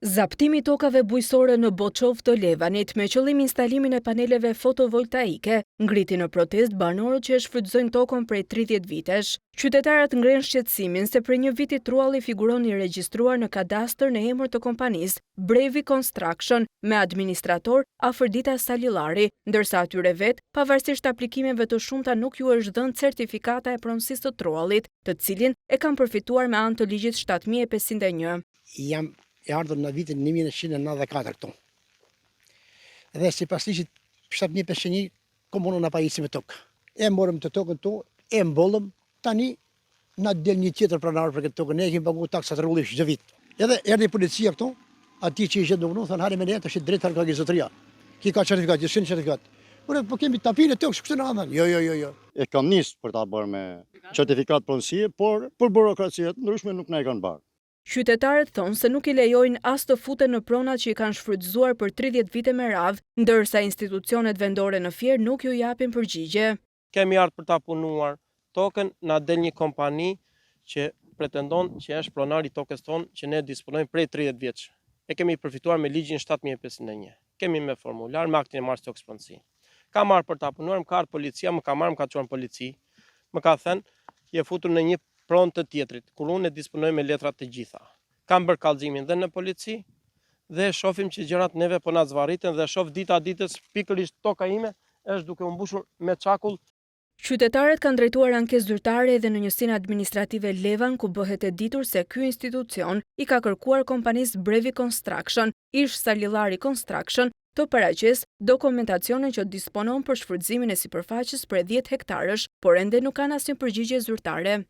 Zaptimi tokave bujësore në Boçov të Levanit me qëllim instalimin e paneleve fotovoltaike ngriti në protest banorët që e shfrytëzojnë tokën prej 30 vitesh. Qytetarët ngrenë shqetësimin se prej një viti trulli figuron i regjistruar në kadastër në emër të kompanisë Brevi Construction me administrator Afërdita Salillari, ndërsa atyre vetë, pavarësisht aplikimeve të shumta, nuk ju është dhënë certifikata e pronësisë të trullit, të cilin e kanë përfituar me anë të ligjit 7501. Jam e ardhur në vitin 1994 këtu. Dhe si pas ligjit 7501, komunën na pajisi me tokë. E morëm të tokën tu, e mbollëm, tani na del një tjetër pronar për këtë tokën, ne kemi paguar taksat rregullisht çdo vit. Edhe erdhi policia këtu, aty që ishte nuk thonë hare me ne, tash drejt ka zotëria. Ki ka certifikat, jeshtin certifikat. Po kemi tapinë tokë, kështu na thënë. Jo. E kam nisë për ta bërë me certifikat pronësie, por për burokracitë ndryshme nuk na e kanë bërë. Qytetarët thonë se nuk i lejojnë as të futen në pronat që i kanë shfrytëzuar për 30 vite me radhë, ndërsa institucionet vendore në Fier nuk ju japin përgjigje. Kemi ardhur për ta punuar tokën, na del një kompani që pretendon që është pronar i tokës tonë që ne disponojmë prej 30 vjeç. E kemi përfituar me ligjin 7501. Kemi me formular, me aktin e marrjes tokës pronësi. Ka marrë për ta punuar, më ka ardhur policia, më ka marrë, më ka çuar në polici. Më ka thënë, je futur në një pronë të tjetrit, kur unë e disponoj me letrat të gjitha. Kam bërë kallëzimin dhe në polici dhe shohim që gjërat neve po na zvarriten dhe shoh dita ditës pikërisht toka ime është duke u mbushur me çakull. Qytetarët kanë drejtuar ankesë zyrtare edhe në njësinë administrative Levan, ku bëhet e ditur se ky institucion i ka kërkuar kompanisë Brevi Construction, ish Salillari Construction, të paraqesë dokumentacionin që disponon për shfrytëzimin e sipërfaqes për 10 hektarësh, por ende nuk kanë asnjë përgjigje zyrtare.